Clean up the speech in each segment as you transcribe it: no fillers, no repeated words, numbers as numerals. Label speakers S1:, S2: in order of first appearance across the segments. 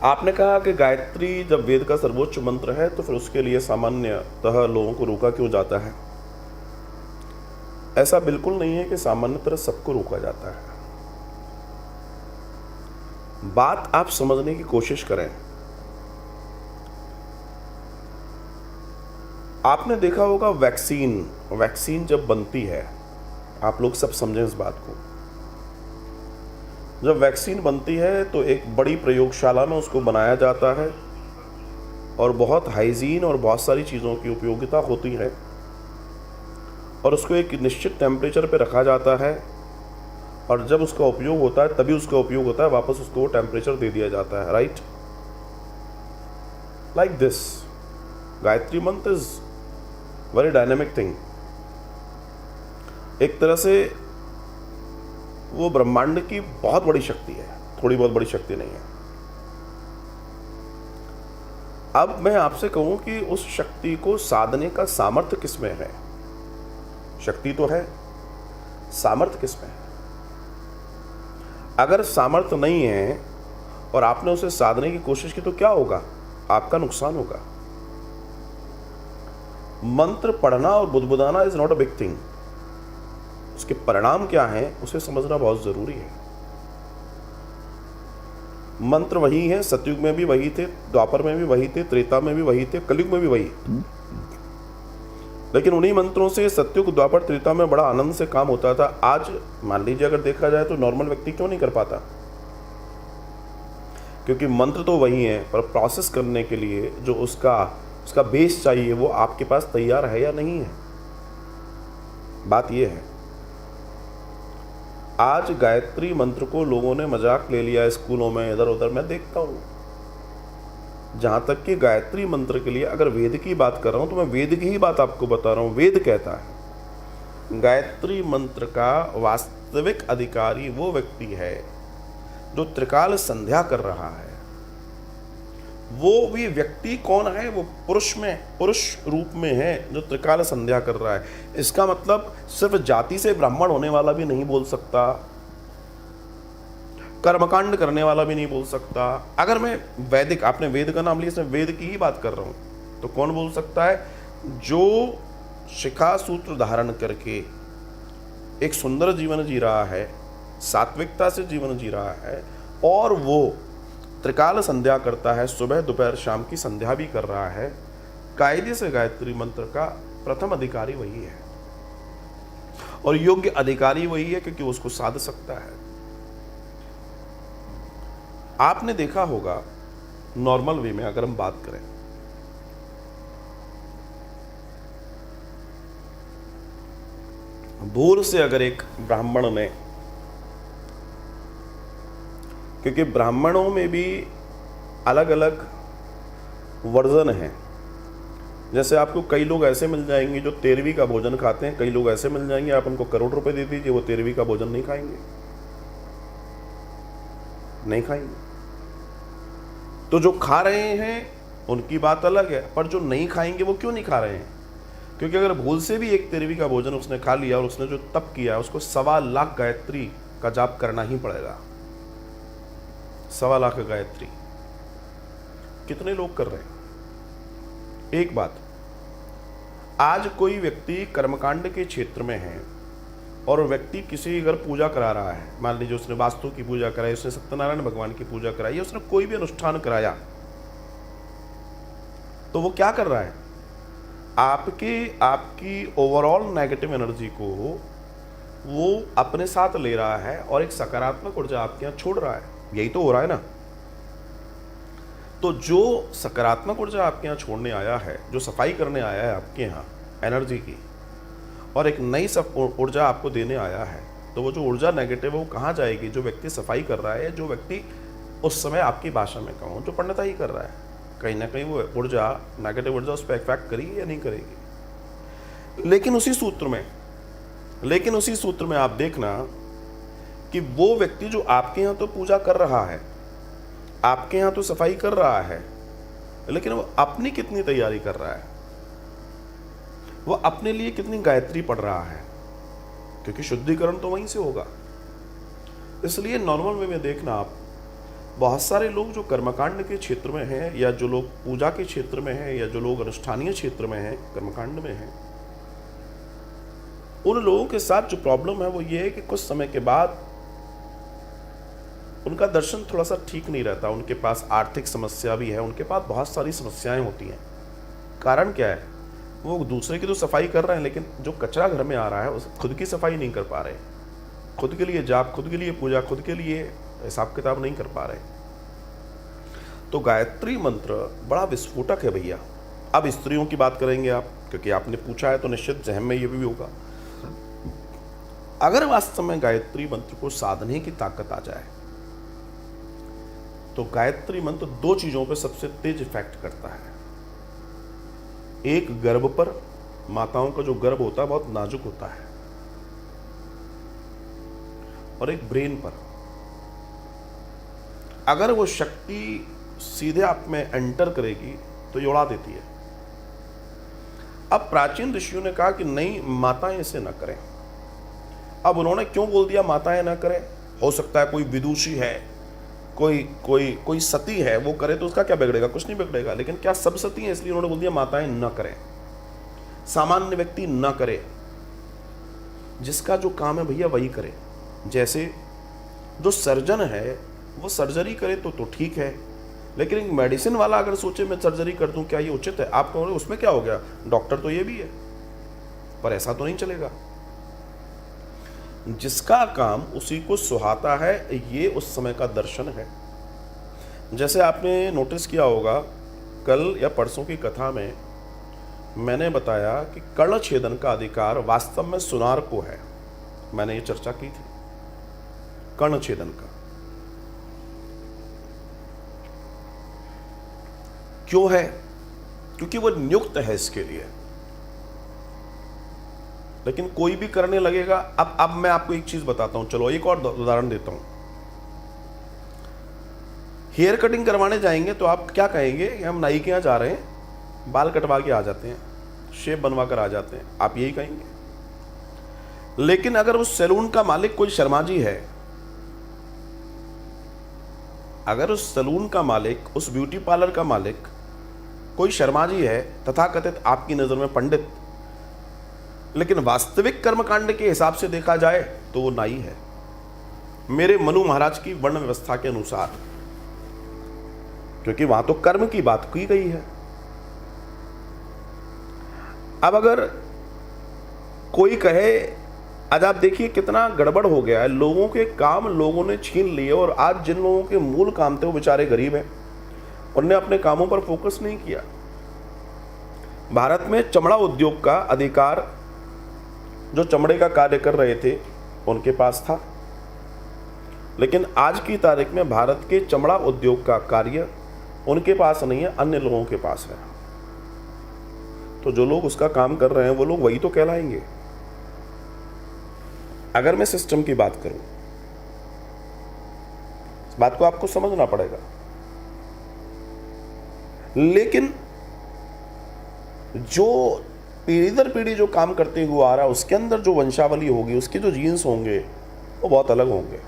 S1: आपने कहा कि गायत्री जब वेद का सर्वोच्च मंत्र है तो फिर उसके लिए सामान्यतः लोगों को रोका क्यों जाता है? ऐसा बिल्कुल नहीं है कि सामान्यतः सबको रोका जाता है। बात आप समझने की कोशिश करें। आपने देखा होगा वैक्सीन जब बनती है, आप लोग सब समझें इस बात को, जब वैक्सीन बनती है तो एक बड़ी प्रयोगशाला में उसको बनाया जाता है और बहुत हाइजीन और बहुत सारी चीज़ों की उपयोगिता होती है और उसको एक निश्चित टेम्परेचर पे रखा जाता है और जब उसका उपयोग होता है तभी उसका उपयोग होता है, वापस उसको वो टेम्परेचर दे दिया जाता है, राइट? लाइक दिस गायत्री मंत्र इज वेरी डायनेमिक थिंग। एक तरह से वो ब्रह्मांड की बहुत बड़ी शक्ति है, थोड़ी बहुत बड़ी शक्ति नहीं है। अब मैं आपसे कहूं कि उस शक्ति को साधने का सामर्थ्य किसमें है? शक्ति तो है, सामर्थ्य किसमें है? अगर सामर्थ्य नहीं है और आपने उसे साधने की कोशिश की तो क्या होगा? आपका नुकसान होगा। मंत्र पढ़ना और बुदबुदाना is not a big thing. उसके परिणाम क्या हैं उसे समझना बहुत जरूरी है। मंत्र वही है, सतयुग में भी वही थे, द्वापर में भी वही थे, त्रेता में भी वही थे, कलयुग में भी वही। लेकिन उन्हीं मंत्रों से सतयुग, द्वापर, त्रेता में बड़ा आनंद से काम होता था। आज मान लीजिए अगर देखा जाए तो नॉर्मल व्यक्ति क्यों नहीं कर पाता? क्योंकि मंत्र तो वही है, पर प्रोसेस करने के लिए जो उसका बेस चाहिए वो आपके पास तैयार है या नहीं है। बात यह है, आज गायत्री मंत्र को लोगों ने मजाक ले लिया स्कूलों में, इधर उधर मैं देखता हूं। जहां तक कि गायत्री मंत्र के लिए अगर वेद की बात कर रहा हूं तो मैं वेद की ही बात आपको बता रहा हूं। वेद कहता है गायत्री मंत्र का वास्तविक अधिकारी वो व्यक्ति है जो त्रिकाल संध्या कर रहा है। वो भी व्यक्ति कौन है? वो पुरुष रूप में है जो त्रिकाल संध्या कर रहा है। इसका मतलब सिर्फ जाति से ब्राह्मण होने वाला भी नहीं बोल सकता, कर्मकांड करने वाला भी नहीं बोल सकता। अगर मैं वैदिक, आपने वेद का नाम लिया, इसमें वेद की ही बात कर रहा हूं, तो कौन बोल सकता है? जो शिखा सूत्र धारण करके एक सुंदर जीवन जी रहा है, सात्विकता से जीवन जी रहा है और वो त्रिकाल संध्या करता है, सुबह दोपहर शाम की संध्या भी कर रहा है। कायदे से गायत्री मंत्र का प्रथम अधिकारी वही है और योग्य अधिकारी वही है क्योंकि उसको साध सकता है। आपने देखा होगा नॉर्मल वे में अगर हम बात करें, भूल से अगर एक ब्राह्मण ने, क्योंकि ब्राह्मणों में भी अलग अलग वर्जन हैं, जैसे आपको कई लोग ऐसे मिल जाएंगे जो 13वीं का भोजन खाते हैं, कई लोग ऐसे मिल जाएंगे आप उनको करोड़ रुपए दे दीजिए वो 13वीं का भोजन नहीं खाएंगे। तो जो खा रहे हैं उनकी बात अलग है, पर जो नहीं खाएंगे वो क्यों नहीं खा रहे हैं? क्योंकि अगर भूल से भी एक 13वीं का भोजन उसने खा लिया और उसने जो तप किया उसको 1.25 लाख गायत्री का जाप करना ही पड़ेगा। 1.25 लाख गायत्री कितने लोग कर रहे हैं? एक बात, आज कोई व्यक्ति कर्मकांड के क्षेत्र में है और व्यक्ति किसी अगर पूजा करा रहा है, मान लीजिए उसने वास्तु की पूजा कराई, उसने सत्यनारायण भगवान की पूजा कराई, उसने कोई भी अनुष्ठान कराया, तो वो क्या कर रहा है? आपकी ओवरऑल नेगेटिव एनर्जी को वो अपने साथ ले रहा है और एक सकारात्मक ऊर्जा आपके यहां छोड़ रहा है। यही तो हो रहा है ना। तो जो सकारात्मक ऊर्जा आपके यहाँ छोड़ने आया है, जो सफाई करने आया है आपके यहाँ एनर्जी की, और एक नई ऊर्जा आपको देने आया है, तो वो जो ऊर्जा नेगेटिव है वो कहाँ जाएगी? जो व्यक्ति सफाई कर रहा है, जो व्यक्ति उस समय आपकी भाषा में कहूँ जो पंडिता ही कर रहा है, कहीं ना कहीं वो ऊर्जा, नेगेटिव ऊर्जा उस पर इफेक्ट करेगी या नहीं करेगी? लेकिन उसी सूत्र में आप देखना कि वो व्यक्ति जो आपके यहाँ तो पूजा कर रहा है, आपके यहाँ तो सफाई कर रहा है, लेकिन वो अपनी कितनी तैयारी कर रहा है? वो अपने लिए कितनी गायत्री पढ़ रहा है? क्योंकि शुद्धिकरण तो वहीं से होगा। इसलिए नॉर्मल वे में देखना आप बहुत सारे लोग जो कर्मकांड के क्षेत्र में हैं, या जो लोग पूजा के क्षेत्र में हैं, या जो लोग अनुष्ठानीय क्षेत्र में हैं, कर्मकांड में हैं, उन लोगों के साथ जो प्रॉब्लम है वो ये है कि कुछ समय के बाद उनका दर्शन थोड़ा सा ठीक नहीं रहता। उनके पास आर्थिक समस्या भी है, उनके पास बहुत सारी समस्याएं होती हैं। कारण क्या है? वो दूसरे की तो सफाई कर रहे हैं, लेकिन जो कचरा घर में आ रहा है उस खुद की सफाई नहीं कर पा रहे। खुद के लिए जाप, खुद के लिए पूजा, खुद के लिए हिसाब किताब नहीं कर पा रहे। तो गायत्री मंत्र बड़ा विस्फोटक है भैया। अब स्त्रियों की बात करेंगे आप, क्योंकि आपने पूछा है तो निश्चित जहन में ये भी होगा। अगर वास्तव में गायत्री मंत्र को साधने की ताकत आ जाए तो गायत्री मंत्र दो चीजों पर सबसे तेज इफेक्ट करता है। एक, गर्भ पर। माताओं का जो गर्भ होता है बहुत नाजुक होता है। और एक, ब्रेन पर। अगर वो शक्ति सीधे आप में एंटर करेगी तो ये उड़ा देती है। अब प्राचीन ऋषियों ने कहा कि नहीं, माताएं इसे न करें। अब उन्होंने क्यों बोल दिया माताएं न करें? हो सकता है कोई विदुषी है, कोई सती है, वो करे तो उसका क्या बिगड़ेगा? कुछ नहीं बिगड़ेगा। लेकिन क्या सब सती हैं? इसलिए उन्होंने बोल दिया माताएं न करें, सामान्य व्यक्ति न करे। जिसका जो काम है भैया वही करे। जैसे जो सर्जन है वो सर्जरी करे तो ठीक है, लेकिन एक मेडिसिन वाला अगर सोचे मैं सर्जरी कर दूं, क्या ये उचित है? आप कहोगे उसमें क्या हो गया, डॉक्टर तो ये भी है। पर ऐसा तो नहीं चलेगा। जिसका काम उसी को सुहाता है, ये उस समय का दर्शन है। जैसे आपने नोटिस किया होगा, कल या परसों की कथा में मैंने बताया कि कर्ण छेदन का अधिकार वास्तव में सुनार को है। मैंने ये चर्चा की थी कर्ण छेदन का। क्यों है? क्योंकि वो नियुक्त है इसके लिए। लेकिन कोई भी करने लगेगा। अब मैं आपको एक चीज बताता हूं, चलो एक और उदाहरण देता हूं। हेयर कटिंग करवाने जाएंगे तो आप क्या कहेंगे कि हम नाई के यहां जा रहे हैं, बाल कटवा के आ जाते हैं, शेप बनवा कर आ जाते हैं, आप यही कहेंगे। लेकिन अगर उस सैलून का मालिक कोई शर्मा जी है, अगर उस सैलून का मालिक, उस ब्यूटी पार्लर का मालिक कोई शर्मा जी है, तथाकथित आपकी नजर में पंडित, लेकिन वास्तविक कर्मकांड के हिसाब से देखा जाए तो वो नाई है, मेरे मनु महाराज की वर्ण व्यवस्था के अनुसार, क्योंकि वहां तो कर्म की बात की गई है। अब अगर कोई कहे, आज आप देखिए कितना गड़बड़ हो गया है। लोगों के काम लोगों ने छीन लिए, और आज जिन लोगों के मूल काम थे वो बेचारे गरीब हैं, उनने अपने कामों पर फोकस नहीं किया। भारत में चमड़ा उद्योग का अधिकार जो चमड़े का कार्य कर रहे थे उनके पास था, लेकिन आज की तारीख में भारत के चमड़ा उद्योग का कार्य उनके पास नहीं है, अन्य लोगों के पास है। तो जो लोग उसका काम कर रहे हैं वो लोग वही तो कहलाएंगे। अगर मैं सिस्टम की बात करूं, इस बात को आपको समझना पड़ेगा। लेकिन जो पीढ़ी दर पीढ़ी जो काम करते हुए आ रहा है, उसके अंदर जो वंशावली होगी, उसके जो जीन्स होंगे वो बहुत अलग होंगे।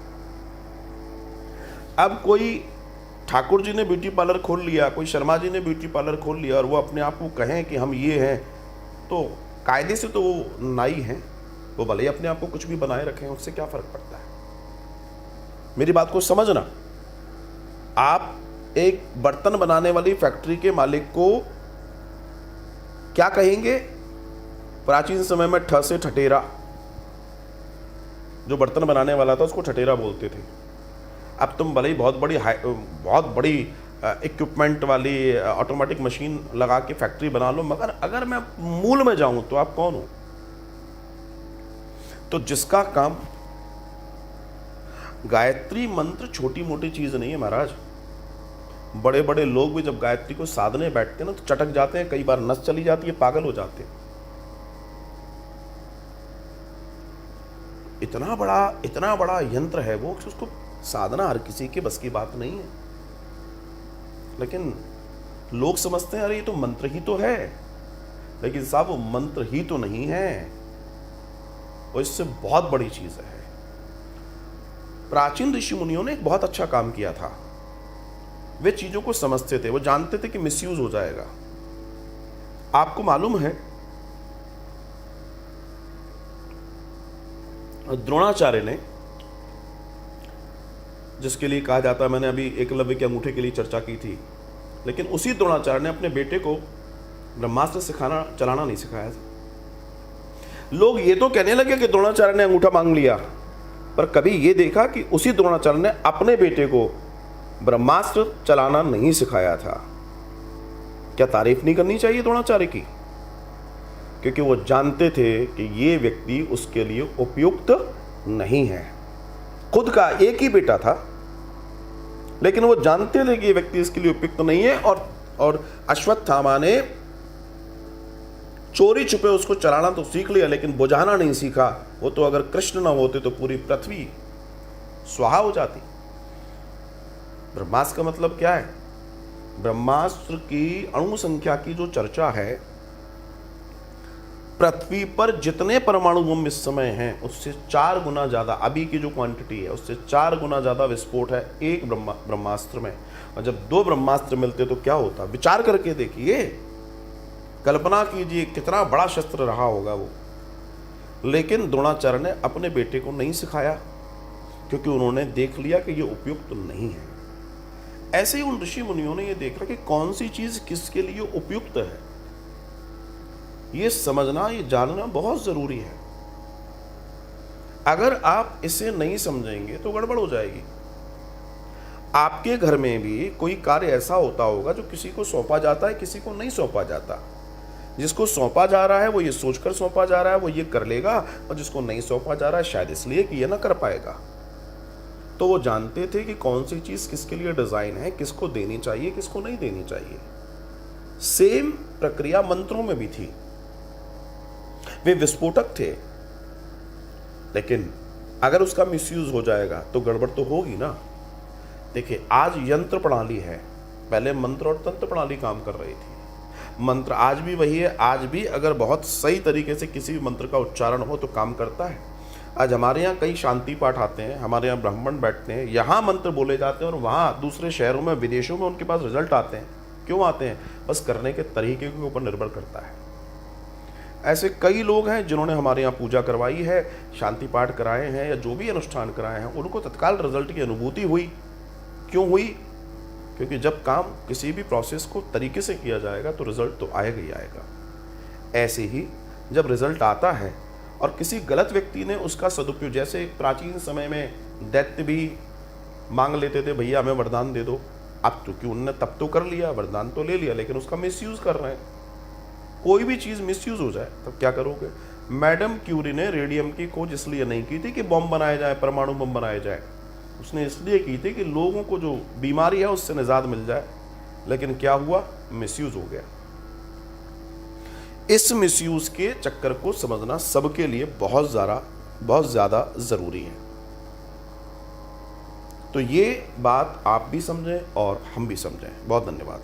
S1: अब कोई ठाकुर जी ने ब्यूटी पार्लर खोल लिया, कोई शर्मा जी ने ब्यूटी पार्लर खोल लिया, और वो अपने आप को कहें कि हम ये हैं, तो कायदे से तो वो नाई हैं। वो भले ही अपने आप को कुछ भी बनाए रखें, उससे क्या फर्क पड़ता है? मेरी बात को समझना। आप एक बर्तन बनाने वाली फैक्ट्री के मालिक को क्या कहेंगे? प्राचीन समय में ठ से ठठेरा, जो बर्तन बनाने वाला था उसको ठठेरा बोलते थे। अब तुम भले ही बहुत बड़ी इक्विपमेंट वाली ऑटोमेटिक मशीन लगा के फैक्ट्री बना लो, मगर अगर मैं मूल में जाऊं तो आप कौन हो? तो जिसका काम, गायत्री मंत्र छोटी मोटी चीज नहीं है महाराज। बड़े बड़े लोग भी जब गायत्री को साधने बैठते हैं ना तो चटक जाते हैं, कई बार नस चली जाती है, पागल हो जाते हैं। इतना बड़ा यंत्र है वो, उसको साधना हर किसी के बस की बात नहीं है। लेकिन लोग समझते हैं अरे ये तो मंत्र ही तो है, लेकिन साहब वो मंत्र ही तो नहीं है, वो इससे बहुत बड़ी चीज है। प्राचीन ऋषि मुनियों ने एक बहुत अच्छा काम किया था। वे चीज़ों को समझते थे, वो जानते थे कि मिसयूज हो जाएगा। आपको मालूम है द्रोणाचार्य ने, जिसके लिए कहा जाता है, मैंने अभी एकलव्य के अंगूठे के लिए चर्चा की थी, लेकिन उसी द्रोणाचार्य ने अपने बेटे को ब्रह्मास्त्र सिखाना चलाना नहीं सिखाया था। लोग ये तो कहने लगे कि द्रोणाचार्य ने अंगूठा मांग लिया, पर कभी ये देखा कि उसी द्रोणाचार्य ने अपने बेटे को ब्रह्मास्त्र चलाना नहीं सिखाया था। क्या तारीफ नहीं करनी चाहिए द्रोणाचार्य की? क्योंकि वो जानते थे कि ये व्यक्ति उसके लिए उपयुक्त नहीं है। खुद का एक ही बेटा था, लेकिन वो जानते थे कि ये व्यक्ति इसके लिए उपयुक्त नहीं है, और अश्वत्थामा ने चोरी छुपे उसको चलाना तो सीख लिया, लेकिन बुझाना नहीं सीखा। वो तो अगर कृष्ण ना होते तो पूरी पृथ्वी स्वाहा हो जाती। ब्रह्मास्त्र का मतलब क्या है? ब्रह्मास्त्र की अणु संख्या की जो चर्चा है, पृथ्वी पर जितने परमाणु बम इस समय हैं उससे 4 गुना ज्यादा, अभी की जो क्वांटिटी है उससे 4 गुना ज्यादा विस्फोट है एक ब्रह्मास्त्र में। और जब 2 ब्रह्मास्त्र मिलते तो क्या होता? विचार करके देखिए, कल्पना कीजिए कितना बड़ा शस्त्र रहा होगा वो। लेकिन द्रोणाचार्य ने अपने बेटे को नहीं सिखाया, क्योंकि उन्होंने देख लिया कि ये उपयुक्त नहीं है। ऐसे ही उन ऋषि मुनियों ने ये देखा कि कौन सी चीज किसके लिए उपयुक्त है। ये समझना, ये जानना बहुत जरूरी है। अगर आप इसे नहीं समझेंगे तो गड़बड़ हो जाएगी। आपके घर में भी कोई कार्य ऐसा होता होगा जो किसी को सौंपा जाता है, किसी को नहीं सौंपा जाता। जिसको सौंपा जा रहा है वो ये सोचकर सौंपा जा रहा है वो ये कर लेगा, और जिसको नहीं सौंपा जा रहा है शायद इसलिए कि ये ना कर पाएगा। तो वो जानते थे कि कौन सी चीज किसके लिए डिजाइन है, किसको देनी चाहिए, किसको नहीं देनी चाहिए। सेम प्रक्रिया मंत्रों में भी थी। वे विस्फोटक थे, लेकिन अगर उसका मिसयूज हो जाएगा तो गड़बड़ तो होगी ना। देखिए, आज यंत्र प्रणाली है, पहले मंत्र और तंत्र प्रणाली काम कर रही थी। मंत्र आज भी वही है। आज भी अगर बहुत सही तरीके से किसी भी मंत्र का उच्चारण हो तो काम करता है। आज हमारे यहाँ कई शांति पाठ आते हैं, हमारे यहाँ ब्राह्मण बैठते हैं, यहाँ मंत्र बोले जाते हैं, और वहाँ दूसरे शहरों में, विदेशों में उनके पास रिजल्ट आते हैं। क्यों आते हैं? बस करने के तरीके के ऊपर निर्भर करता है। ऐसे कई लोग हैं जिन्होंने हमारे यहाँ पूजा करवाई है, शांति पाठ कराए हैं, या जो भी अनुष्ठान कराए हैं, उनको तत्काल रिजल्ट की अनुभूति हुई। क्यों हुई? क्योंकि जब काम, किसी भी प्रोसेस को तरीके से किया जाएगा तो रिजल्ट तो आएगा ही आएगा। ऐसे ही जब रिजल्ट आता है और किसी गलत व्यक्ति ने उसका सदुपयोग, जैसे प्राचीन समय में दैत्य भी मांग लेते थे, भैया हमें वरदान दे दो। अब तो क्यों, उन्होंने तब तो कर लिया, वरदान तो ले लिया, लेकिन उसका मिसयूज कर रहे हैं। कोई भी चीज़ मिसयूज हो जाए तब क्या करोगे? मैडम क्यूरी ने रेडियम की खोज इसलिए नहीं की थी कि बम बनाया जाए, परमाणु बम बनाया जाए। उसने इसलिए की थी कि लोगों को जो बीमारी है उससे निजात मिल जाए। लेकिन क्या हुआ? मिसयूज हो गया। इस मिसयूज के चक्कर को समझना सबके लिए बहुत ज़्यादा ज़रूरी है। तो ये बात आप भी समझें और हम भी समझें। बहुत धन्यवाद।